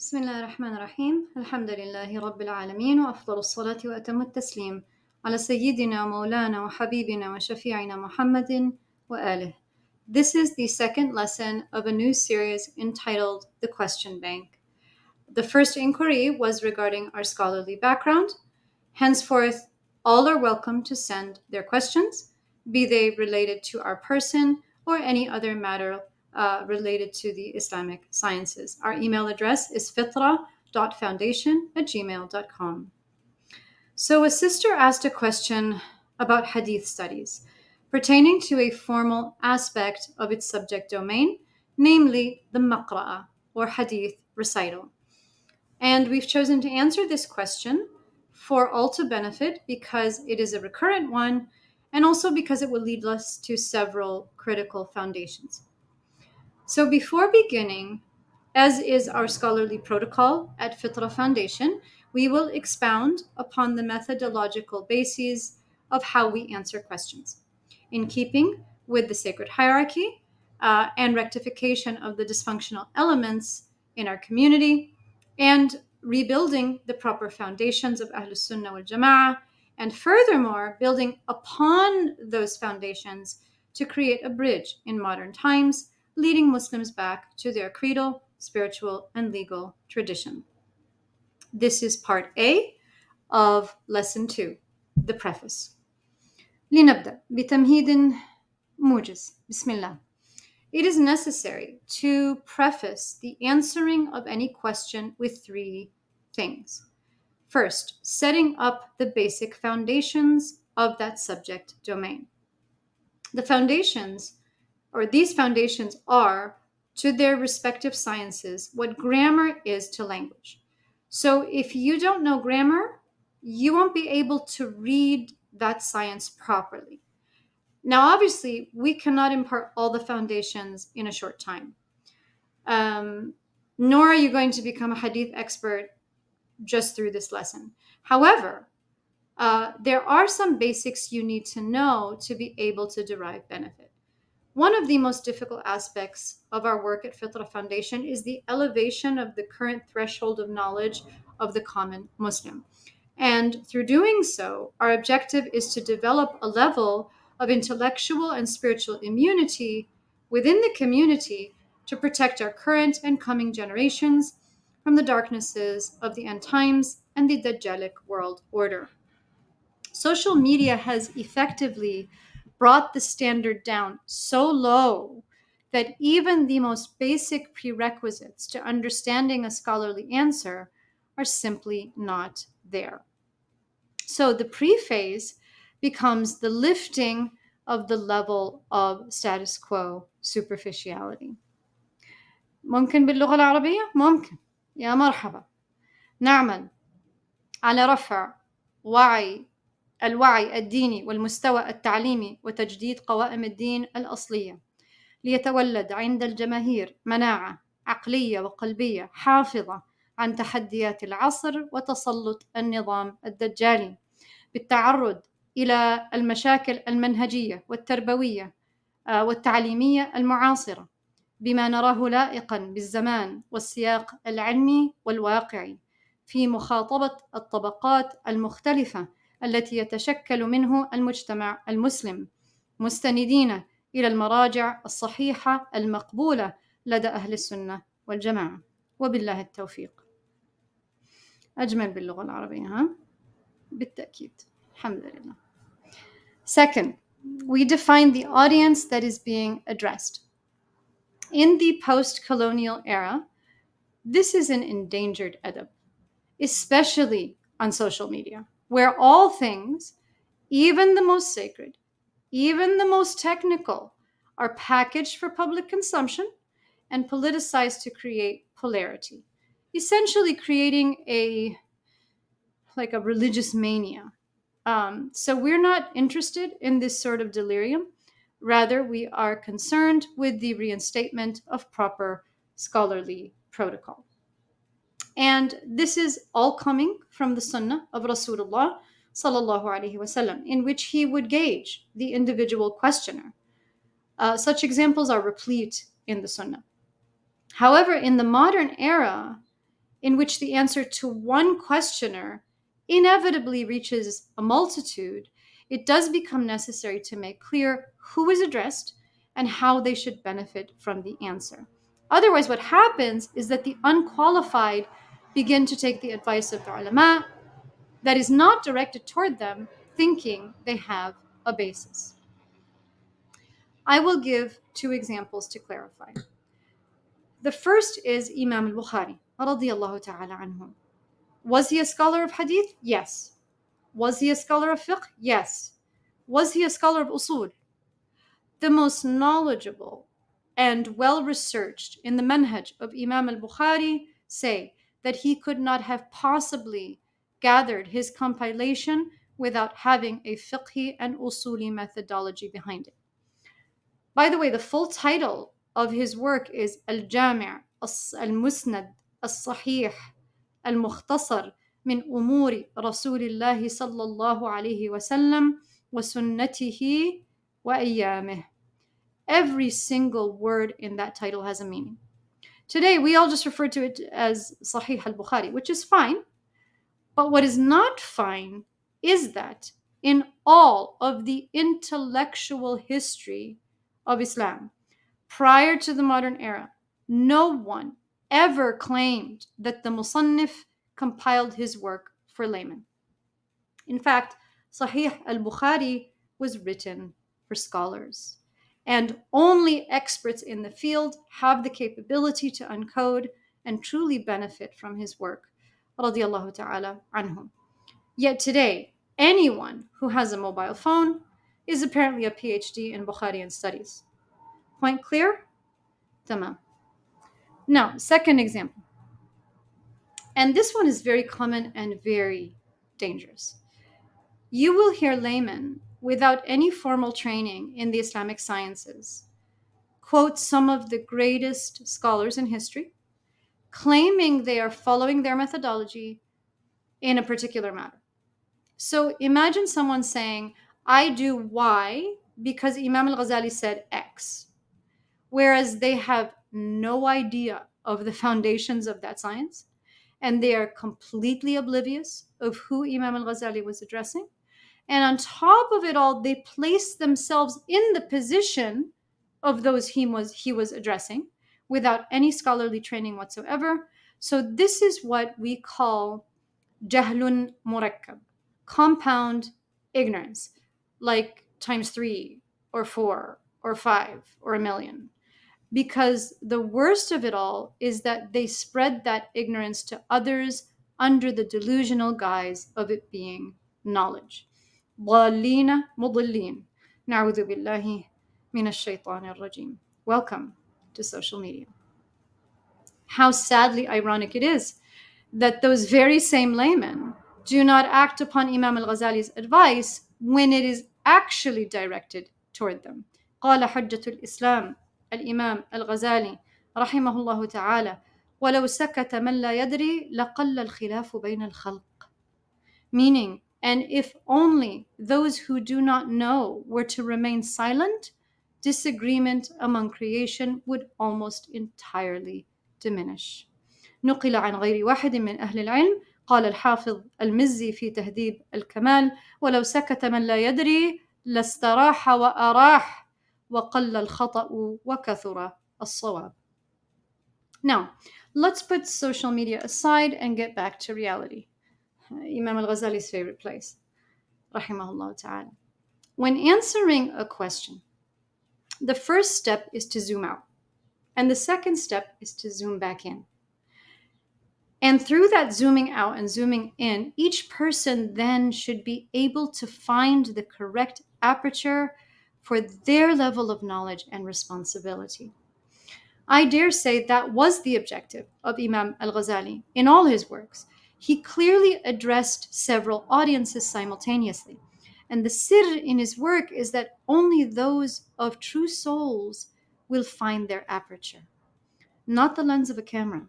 بسم الله الرحمن الرحيم الحمد لله رب العالمين وأفضل الصلاة وأتم التسليم على سيدنا مولانا وحبيبنا وشفيعنا محمد وآله. This is the second lesson of a new series entitled The Question Bank. The first inquiry was regarding our scholarly background. Henceforth, all are welcome to send their questions, be they related to our person or any other matter related to the Islamic sciences. Our email address is fitra.foundation@gmail.com. So a sister asked a question about Hadith studies pertaining to a formal aspect of its subject domain, namely the maqra'ah or Hadith recital. And we've chosen to answer this question for all to benefit because it is a recurrent one and also because it will lead us to several critical foundations. So before beginning, as is our scholarly protocol at Fitra Foundation, we will expound upon the methodological bases of how we answer questions, in keeping with the sacred hierarchy and rectification of the dysfunctional elements in our community, and rebuilding the proper foundations of Ahlus Sunnah wal Jama'ah, and furthermore, building upon those foundations to create a bridge in modern times, leading Muslims back to their creedal, spiritual, and legal tradition. This is part A of lesson 2, the preface. لنبدأ بتمهيد موجز. بسم الله. It is necessary to preface the answering of any question with 3 things. First, setting up the basic foundations of that subject domain. The foundations, or these foundations, are to their respective sciences what grammar is to language. So if you don't know grammar, you won't be able to read that science properly. Now, obviously, we cannot impart all the foundations in a short time. Nor are you going to become a hadith expert just through this lesson. However, there are some basics you need to know to be able to derive benefit. One of the most difficult aspects of our work at Fitra Foundation is the elevation of the current threshold of knowledge of the common Muslim. And through doing so, our objective is to develop a level of intellectual and spiritual immunity within the community to protect our current and coming generations from the darknesses of the end times and the Dajjalic world order. Social media has effectively brought the standard down so low that even the most basic prerequisites to understanding a scholarly answer are simply not there. So the preface becomes the lifting of the level of status quo superficiality. ممكن باللغة العربية؟ ممكن. يا مرحبا. نعمل على رفع الوعي الديني والمستوى التعليمي وتجديد قوائم الدين الأصلية ليتولد عند الجماهير مناعة عقلية وقلبية حافظة عن تحديات العصر وتسلط النظام الدجالي بالتعرض إلى المشاكل المنهجية والتربوية والتعليمية المعاصرة بما نراه لائقا بالزمان والسياق العلمي والواقعي في مخاطبة الطبقات المختلفة التي يتشكل منه المجتمع المسلم مستندين إلى المراجع الصحيحة المقبولة لدى أهل السنة والجماعة وبالله التوفيق. أجمل باللغة العربية ها؟ بالتأكيد. الحمد لله. Second, we define the audience that is being addressed. In the post-colonial era, this is an endangered adab, especially on social media, where all things, even the most sacred, even the most technical, are packaged for public consumption and politicized to create polarity, essentially creating a religious mania. So we're not interested in this sort of delirium. Rather, we are concerned with the reinstatement of proper scholarly protocol. And this is all coming from the Sunnah of Rasulullah sallallahu alaihi wasallam, in which he would gauge the individual questioner. Such examples are replete in the Sunnah. However, in the modern era, in which the answer to one questioner inevitably reaches a multitude, it does become necessary to make clear who is addressed and how they should benefit from the answer. Otherwise, what happens is that the unqualified begin to take the advice of the ulama that is not directed toward them, thinking they have a basis. I will give two examples to clarify. The first is Imam al-Bukhari, radiyallahu ta'ala anhu. Was he a scholar of hadith? Yes. Was he a scholar of fiqh? Yes. Was he a scholar of usul? The most knowledgeable and well-researched in the manhaj of Imam al-Bukhari say that he could not have possibly gathered his compilation without having a fiqhi and usuli methodology behind it. By the way, the full title of his work is Al-Jami' Al-Musnad Al-Sahih Al-Mukhtasar min Umuri Rasulillahi sallallahu alayhi wa sallam wa sunnatihi wa ayyamih. Every single word in that title has a meaning. Today, we all just refer to it as Sahih al-Bukhari, which is fine. But what is not fine is that in all of the intellectual history of Islam, prior to the modern era, no one ever claimed that the Musannif compiled his work for laymen. In fact, Sahih al-Bukhari was written for scholars, and only experts in the field have the capability to uncode and truly benefit from his work, radiyallahu ta'ala anhum. Yet today, anyone who has a mobile phone is apparently a PhD in Bukharian studies. Point clear? Tamam. Now, second example. And this one is very common and very dangerous. You will hear laymen without any formal training in the Islamic sciences quote some of the greatest scholars in history, claiming they are following their methodology in a particular matter. So imagine someone saying, I do Y because Imam al-Ghazali said X, whereas they have no idea of the foundations of that science, and they are completely oblivious of who Imam al-Ghazali was addressing. And on top of it all, they place themselves in the position of those he was addressing without any scholarly training whatsoever. So this is what we call jahlun murakkab, compound ignorance, like times 3 or 4 or 5 or a million. Because the worst of it all is that they spread that ignorance to others under the delusional guise of it being knowledge. ضالين مضلين نعوذ بالله من الشيطان الرجيم. Welcome to social media. How sadly ironic it is that those very same laymen do not act upon Imam al-Ghazali's advice when it is actually directed toward them. قال حجة الإسلام الإمام الغزالي رحمه الله تعالى ولو سكت من لا يدري لقل الخلاف بين الخلق. Meaning, and if only those who do not know were to remain silent, disagreement among creation would almost entirely diminish. نقل عن غير واحد من أهل العلم قال الحافظ المزي في تهذيب الكمال ولو سكت من لا يدري لاستراح وأراح وقل الخطأ وكثر الصواب. Now, let's put social media aside and get back to reality. Imam al-Ghazali's favorite place, rahimahullah ta'ala. When answering a question, the first step is to zoom out, and the second step is to zoom back in. And through that zooming out and zooming in, each person then should be able to find the correct aperture for their level of knowledge and responsibility. I dare say that was the objective of Imam al-Ghazali in all his works. He clearly addressed several audiences simultaneously. And the sirr in his work is that only those of true souls will find their aperture. Not the lens of a camera,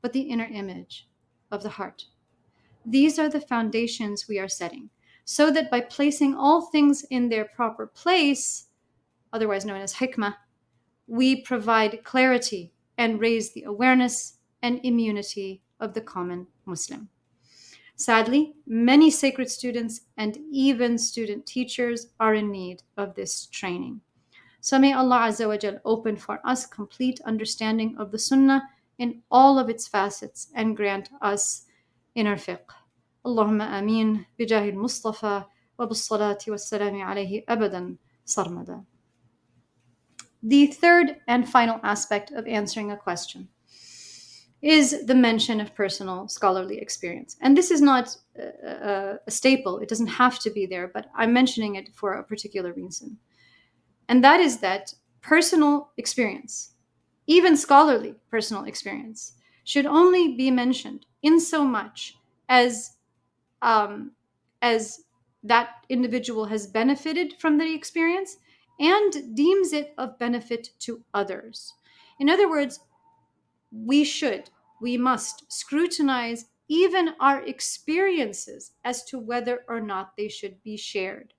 but the inner image of the heart. These are the foundations we are setting, so that by placing all things in their proper place, otherwise known as hikmah, we provide clarity and raise the awareness and immunity of the common Muslim. Sadly, many sacred students and even student teachers are in need of this training. So may Allah Azza wa Jal open for us complete understanding of the Sunnah in all of its facets and grant us inner fiqh. Allahumma ameen bijahil Mustafa wa bis-salati was-salami alayhi abadan sarmada. The third and final aspect of answering a question is the mention of personal scholarly experience. And this is not a staple. It doesn't have to be there, but I'm mentioning it for a particular reason. And that is that personal experience, even scholarly personal experience, should only be mentioned in so much as that individual has benefited from the experience and deems it of benefit to others. In other words, we must scrutinize even our experiences as to whether or not they should be shared.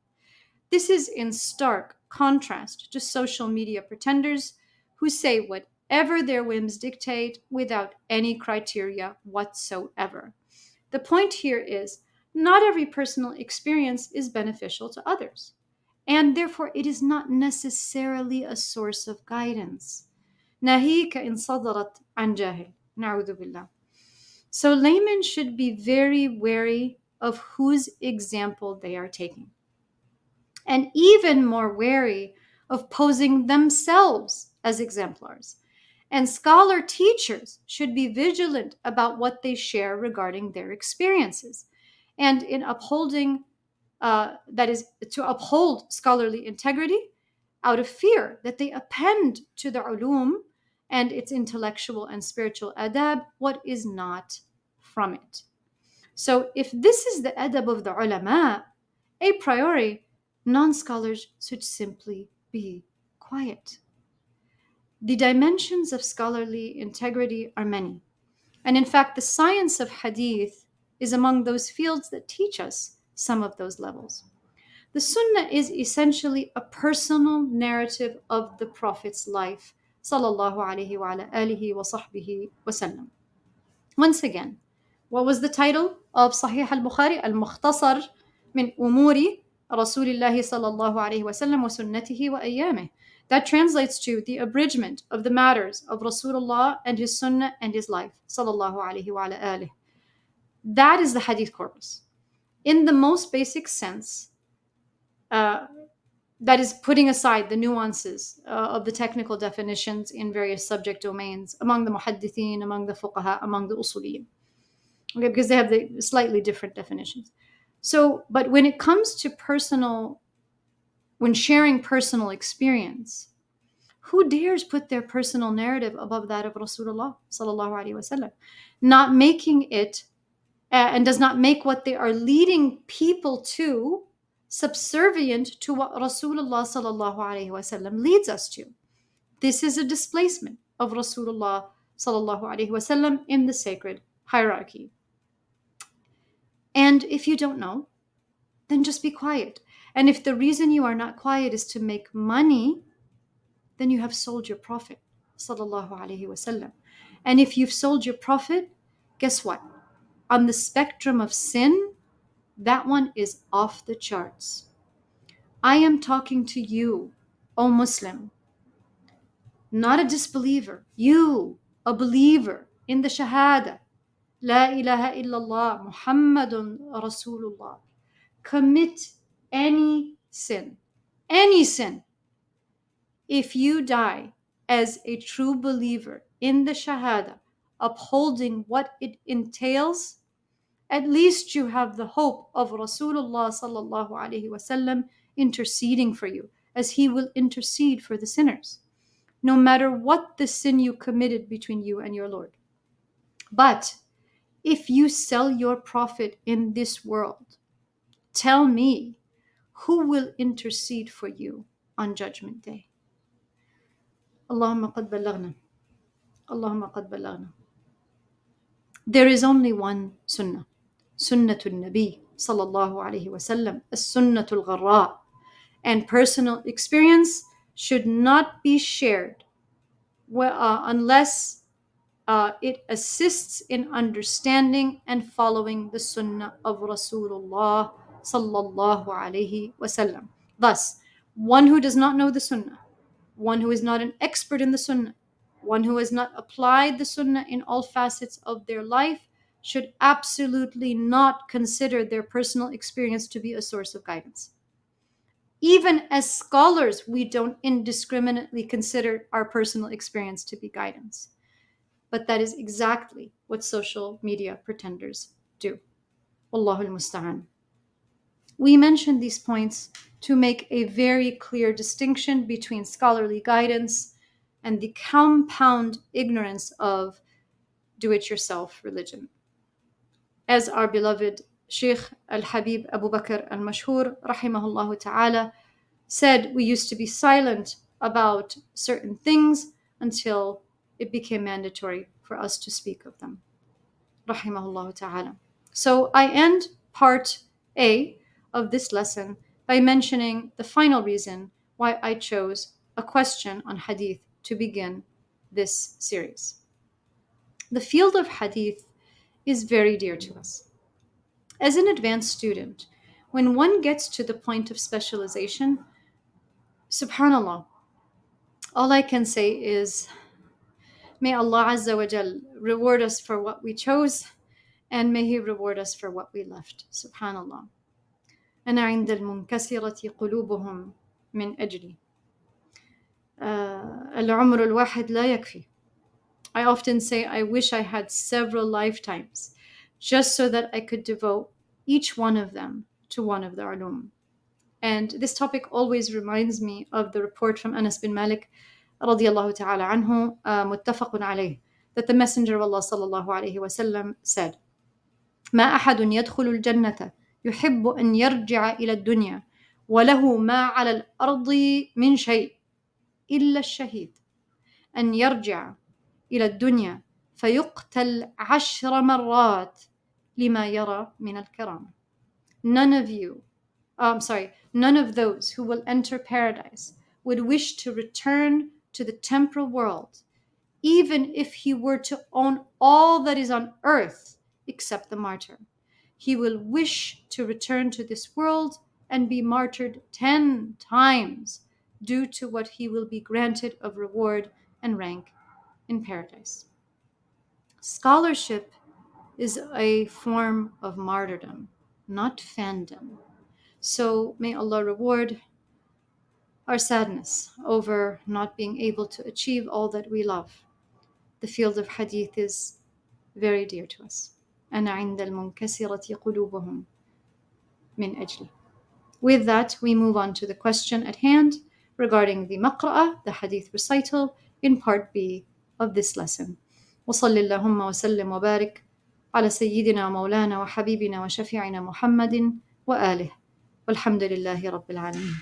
This is in stark contrast to social media pretenders who say whatever their whims dictate without any criteria whatsoever. The point here is not every personal experience is beneficial to others, and therefore it is not necessarily a source of guidance. ناهيك إن صدرت عن جاهل. نعوذ بالله. So laymen should be very wary of whose example they are taking, and even more wary of posing themselves as exemplars. And scholar teachers should be vigilant about what they share regarding their experiences, and in upholding, that is, to uphold scholarly integrity out of fear that they append to the ulum and its intellectual and spiritual adab what is not from it. So if this is the adab of the ulama, a priori, non-scholars should simply be quiet. The dimensions of scholarly integrity are many. And in fact, the science of hadith is among those fields that teach us some of those levels. The Sunnah is essentially a personal narrative of the Prophet's life, sallallahu alaihi wa ala alihi wa sahbihi wa sallam. Once again, what was the title of Sahih al-Bukhari? Al-Mukhtasar min umuri Rasulillahi sallallahu alaihi wa sallam wa sunnatihi wa ayyamih. That translates to the abridgment of the matters of Rasulullah and his sunnah and his life, sallallahu alaihi wa ala alihi. That is the hadith corpus. In the most basic sense, that is putting aside the nuances of the technical definitions in various subject domains among the muhaddithin, among the fuqaha, among the usuliyin. Okay, because they have the slightly different definitions. So, but when it comes to when sharing personal experience, who dares put their personal narrative above that of Rasulullah sallallahu alaihi wasallam, not making it and does not make what they are leading people to subservient to what Rasulullah sallallahu alaihi wasallam leads us to. This is a displacement of Rasulullah sallallahu alaihi wasallam in the sacred hierarchy. And if you don't know, then just be quiet. And if the reason you are not quiet is to make money, then you have sold your Prophet sallallahu alaihi wasallam. And if you've sold your Prophet, guess what? On the spectrum of sin, that one is off the charts. I am talking to you, O Muslim, not a disbeliever. You, a believer in the Shahada. La ilaha illallah, Muhammadun Rasulullah. Commit any sin. If you die as a true believer in the Shahada, upholding what it entails, at least you have the hope of Rasulullah sallallahu alaihi wasallam interceding for you, as he will intercede for the sinners, no matter what the sin you committed between you and your Lord. But if you sell your Prophet in this world, tell me, who will intercede for you on Judgment Day? Allahumma qad ballagna. Allahumma qad ballagna. There is only one sunnah. Sunnatul Nabi sallallahu alaihi wasallam, as-sunnatul gharra, and personal experience should not be shared unless It assists in understanding and following the sunnah of Rasulullah sallallahu alaihi wasallam. Thus, one who does not know the sunnah, one who is not an expert in the sunnah, one who has not applied the sunnah in all facets of their life, should absolutely not consider their personal experience to be a source of guidance. Even as scholars, we don't indiscriminately consider our personal experience to be guidance. But that is exactly what social media pretenders do. Wallahu al-musta'an. We mention these points to make a very clear distinction between scholarly guidance and the compound ignorance of do-it-yourself religion. As our beloved Sheikh Al-Habib Abu Bakr Al-Mashhur, rahimahullah ta'ala, said, we used to be silent about certain things until it became mandatory for us to speak of them. Rahimahullah ta'ala. So I end part A of this lesson by mentioning the final reason why I chose a question on Hadith to begin this series. The field of Hadith is very dear to us. As an advanced student, when one gets to the point of specialization, subhanallah, all I can say is, may Allah Azza wa Jal reward us for what we chose, and may He reward us for what we left. Subhanallah. أنا عند المنكسرة قلوبهم من أجلي. العمر الواحد لا يكفي. I often say I wish I had several lifetimes just so that I could devote each one of them to one of the ulum. And this topic always reminds me of the report from Anas bin Malik radiyallahu ta'ala anhu, muttafaqun alayh, that the Messenger of Allah sallallahu alayhi wasallam said, ما أحد يدخل الجنة يحب أن يرجع إلى الدنيا وله ما على الأرض من شيء إلا الشهيد أن يرجع إلى الدنيا فيقتل 10 مرات لما يرى من الكرامة. None of those who will enter paradise would wish to return to the temporal world, even if he were to own all that is on earth except the martyr. He will wish to return to this world and be martyred 10 times due to what he will be granted of reward and rank in paradise. Scholarship is a form of martyrdom, not fandom. So may Allah reward our sadness over not being able to achieve all that we love. The field of Hadith is very dear to us. أنا عند المنكسرة قلوبهم من أجلي. With that, we move on to the question at hand regarding the maqra'ah, the Hadith recital, in part B of this lesson. وصل اللهم وسلم وبارك على سيدنا مولانا وحبيبنا وشفيعنا محمد وآله والحمد لله رب العالمين.